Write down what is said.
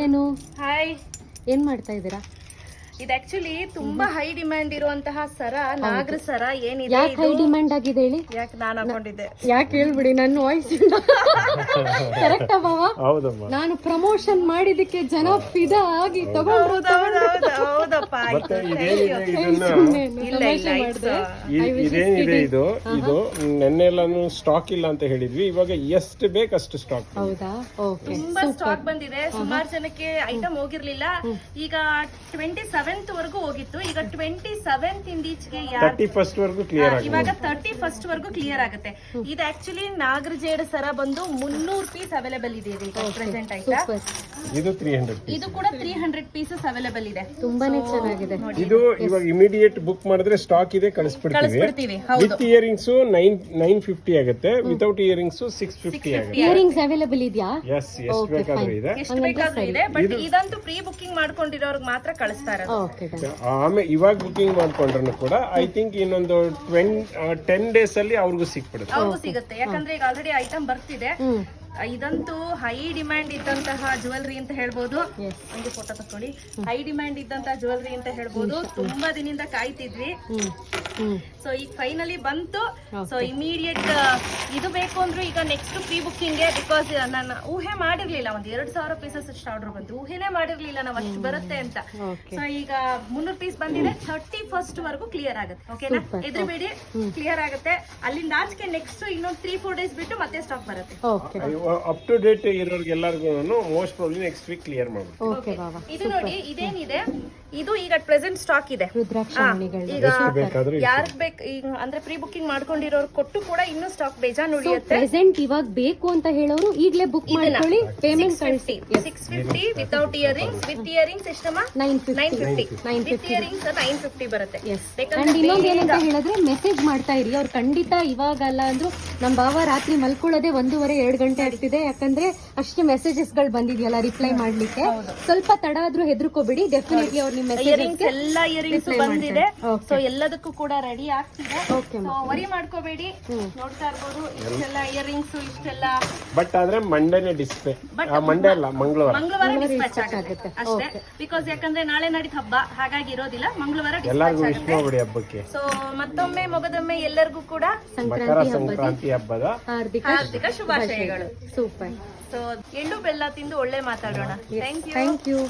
ರೇಣು, hi. ಏನ್ ಮಾಡ್ತಾ ಇದ್ದೀರಾ? ಇದು ಆಕ್ಚುಲಿ ತುಂಬಾ ಹೈ ಡಿಮ್ಯಾಂಡ್ ಇರುವಂತಹ ಸರ, ನಾಗರ ಸರ ಏನಿದೆ. ಯಾಕೆ ಹೈ ಡಿಮ್ಯಾಂಡ್ ಆಗಿದೆ ಹೇಳಿ? ಯಾಕೆ ನಾನು ಹಾಕೊಂಡಿದ್ದೆ? ಯಾಕೆ ಹೇಳ್ಬಿಡಿ, ನನ್ನ ವಾಯ್ಸ್ ಕರೆಕ್ಟ್ ಬಾವ? ಹೌದಮ್ಮ, ನಾನು ಪ್ರಮೋಷನ್ ಮಾಡಿದಕ್ಕೆ ಜನ ಫಿದಾ ಆಗಿ ತಗೊಂಡ್ರು. ಹೌದಪ್ಪ, ಆಯ್ತು. ಇದೇನಿದೆ ಇದು ನೆನ್ನೆಲ್ಲಾನು ಸ್ಟಾಕ್ ಇಲ್ಲ ಅಂತ ಹೇಳಿದ್ವಿ. ಇವಾಗ ಎಷ್ಟು ಬೇಕಷ್ಟು ಸ್ಟಾಕ್. ಹೌದಾ? ಓಕೆ, ತುಂಬಾ ಸ್ಟಾಕ್ ಬಂದಿದೆ. ಸುಮಾರು ಜನಕ್ಕೆ ಐಟಮ್ ಹೋಗಿರ್ಲಿಲ್ಲ. ಈಗ 27th ವರೆಗೂ ಹೋಗಿತ್ತು. ಈಗ 27th ಇಂದೀಚೆಗೆ 31st ವರೆಗೂ ಕ್ಲಿಯರ್ ಆಗಿದೆ. ಇವಾಗ 31st ವರೆಗೂ ಕ್ಲಿಯರ್ ಆಗುತ್ತೆ. ಇದು ಆಕ್ಚುಲಿ ನಾಗರ ಜೇಡ ಸರ ಬಂದು 300 ಪೀಸ್ ಅವೈಲೇಬಲ್ ಇದೆ ಈಗ ಪ್ರೆಸೆಂಟ್. ಆಯ್ತಾ? ಇದು 300. ಇದು ಕೂಡ 300 ಪೀಸಸ್ ಅವೈಲೇಬಲ್ ಇದೆ. ತುಂಬಾನೇ ಚೆನ್ನಾಗಿದೆ. ಇದು ಇವಾಗ ಇಮಿಡಿಯೇಟ್ ಬುಕ್ ಮಾಡಿದ್ರೆ ಸ್ಟಾಕ್ ಇದೆ, ಕಳಿಸ್ಬಿಡ್ತೀವಿ. ವಿತ್ ಇಯರಿಂಗ್ಸ್ 950 ಆಗುತ್ತೆ, ವಿತೌಟ್ ಇಯರಿಂಗ್ಸ್ 650 ಆಗುತ್ತೆ. ಇಯರಿಂಗ್ಸ್ ಅವೈಲೇಬಲ್ ಇದೆಯಾ? ಎಸ್, ಎಷ್ಟು ಬೇಕಾದ್ರೂ ಇದೆ. ಎಷ್ಟು ಬೇಕಾದ್ರೂ ಇದೆ. ಬಟ್ ಇದಂತೂ ಪ್ರೀ ಬುಕಿಂಗ್ ಮಾಡ್ಕೊಂಡಿರೋರ್ಗೆ ಮಾತ್ರ ಕಳಿಸ್ತಾ ಇರೋದು. ಓಕೆ. ಆಮೇಲೆ ಇವಾಗ ಬುಕಿಂಗ್ ಮಾಡ್ಕೊಂಡ್ರು ಕೂಡ ಐ ಥಿಂಕ್ ಇನ್ನೊಂದು 10 ಡೇಸ್ ಅಲ್ಲಿ ಅವ್ರಿಗೂ ಸಿಕ್ಬಿಡುತ್ತೆ. ಅವ್ರಿಗೂ ಸಿಗುತ್ತೆ. ಯಾಕಂದ್ರೆ ಈಗ ಆಲ್ರೆಡಿ ಐಟಮ್ ಬರ್ತಿದೆ. ಇದಂತೂ ಹೈ ಡಿಮ್ಯಾಂಡ್ ಇದ್ದಂತಹ ಜ್ಯುವೆಲ್ರಿ ಅಂತ ಹೇಳ್ಬೋದು. ಒಂದು ಫೋಟೋ ತಕೊಳ್ಳಿ. ಹೈ ಡಿಮ್ಯಾಂಡ್ ಇದ್ದಂತಹ ಜ್ಯುವೆಲ್ರಿ ಅಂತ ಹೇಳ್ಬೋದು. ತುಂಬಾ ದಿನದಿಂದ ಕಾಯ್ತಿದ್ವಿ. ಸೊ ಈಗ ಫೈನಲಿ ಬಂತು. ಸೊ ಇಮಿಡಿಯೇಟ್ ಇದು ಬೇಕು ಅಂದ್ರು ಈಗ ನೆಕ್ಸ್ಟ್ ಪ್ರೀ ಬುಕ್ಕಿಂಗ್. ಬಿಕಾಸ್ ನಾನು ಊಹೆ ಮಾಡಿರ್ಲಿಲ್ಲ, ಒಂದ್ 2000 ಪೀಸಸ್ ಅಷ್ಟು ಆರ್ಡರ್ ಬಂತು. ಊಹೆನೇ ಮಾಡಿರ್ಲಿಲ್ಲ ನಾವು ಅಷ್ಟು ಬರುತ್ತೆ ಅಂತ. ಸೊ ಈಗ 300 ಪೀಸ್ ಬಂದಿದೆ. 31st ವರೆಗೂ ಕ್ಲಿಯರ್ ಆಗುತ್ತೆ. ಓಕೆನಾ? ಎದುರುಬೇಡಿ, ಕ್ಲಿಯರ್ ಆಗುತ್ತೆ. ಅಲ್ಲಿಂದ ಆಚೆಗೆ ನೆಕ್ಸ್ಟ್ ಇನ್ನೊಂದು 3-4 ಡೇಸ್ ಬಿಟ್ಟು ಮತ್ತೆ ಸ್ಟಾಕ್ ಬರುತ್ತೆ. ಅಪ್ ಟು ಡೇಟ್ ಇರೋರ್ಗೆಲ್ಲರಿಗೂ most probably next week clear ಮಾಡ್ಬೋದು. ಇದು ನೋಡಿ, ಇದೇನಿದೆ ಇದು ಈಗ ಪ್ರೆಸೆಂಟ್ ಸ್ಟಾಕ್ ಇದೆ. ಈಗ ಯಾರ್ಗ್ ಬೇಕು ಈಗ ಅಂದ್ರೆ ಪ್ರೀ ಬುಕಿಂಗ್ ಮಾಡ್ಕೊಂಡಿರೋರು ಕೊಟ್ಟು ಕೂಡ ಇನ್ನೂ ಸ್ಟಾಕ್ ಬೇಜಾನ್ ಉಳಿಯುತ್ತೆ. ಪ್ರೆಸೆಂಟ್ ಇವಾಗ ಬೇಕು ಅಂತ ಹೇಳೋರು ಈಗಲೇ ಬುಕ್ ಮಾಡ್ಕೊಳ್ಳಿ. Payment 650 without earrings. With earrings ಎಷ್ಟಮ್ಮ? 950. ವಿತ್ ಇಯರಿಂಗ್ಸ್ 950 ಬರುತ್ತೆ. ಇನ್ನೊಂದು ಏನಂತ ಹೇಳಿದ್ರೆ ಮೆಸೇಜ್ ಮಾಡ್ತಾ ಇರಿ. ಅವ್ರು ಖಂಡಿತ ಇವಾಗಲ್ಲ ಅಂದ್ರು ನಮ್ಮ ಭಾವ ರಾತ್ರಿ ಮಲ್ಕೊಳ್ಳೋದೇ 1:30-2 ಗಂಟೆ ಆಗ್ತಿದೆ. ಯಾಕಂದ್ರೆ ಅಷ್ಟು ಮೆಸೇಜಸ್ ಗಳು ಬಂದಿದೆಯಲ್ಲ ರಿಪ್ಲೈ ಮಾಡ್ಲಿಕ್ಕೆ. ಸ್ವಲ್ಪ ತಡ ಆದ್ರೂ ಹೆದರ್ಕೋಬೇಡಿ. ಡೆಫಿನೆಟ್ಲಿ ಅವ್ರು ನಿಮ್ಮ ಇಯರಿಂಗ್ಸ್ ಎಲ್ಲ ಇಯರಿಂಗ್ಸ್ ಬಂದಿದೆ. ಸೊ ಎಲ್ಲದಕ್ಕೂ ಕೂಡ ರೆಡಿ ಆಗ್ತಿದೆ. ಸೊ ವರಿ ಮಾಡ್ಕೋಬೇಡಿ. ನೋಡ್ತಾ ಇರ್ಬೋದು ಇಷ್ಟೆಲ್ಲ ಇಯರಿಂಗ್ಸ್, ಇಷ್ಟೆಲ್ಲ. ಬಟ್ ಆದ್ರೆ ಮಂಡೇನೆ ಡಿಸ್ಪ್ಲೇ. ಮಂಡೇ ಅಲ್ಲ, ಮಂಗಳವಾರ ಡಿಸ್ಪ್ಯಾಚ್ ಆಗುತ್ತೆ ಅಷ್ಟೇ. ಬಿಕಾಸ್ ಯಾಕಂದ್ರೆ ನಾಳೆ ನಡೀತ್ ಹಬ್ಬ, ಹಾಗಾಗಿ ಇರೋದಿಲ್ಲ. ಮಂಗಳವಾರ ಎಲ್ಲರಿಗೂ ಡಿಸ್ಪ್ಯಾಚ್ ವಿಶ್ ಮಾಡ್ಬಿಡಿ ಹಬ್ಬಕ್ಕೆ. ಸೊ ಮತ್ತೊಮ್ಮೆ ಮೊಗದೊಮ್ಮೆ ಎಲ್ಲರಿಗೂ ಕೂಡ ಸಂಕ್ರಾಂತಿ ಹಬ್ಬದ ಹಾರ್ದಿಕ ಶುಭಾಶಯಗಳು. ಸೂಪರ್. ಸೊ ಎಳ್ಳು ಬೆಲ್ಲ ತಿಂದು ಒಳ್ಳೆ ಮಾತಾಡೋಣ. Thank you.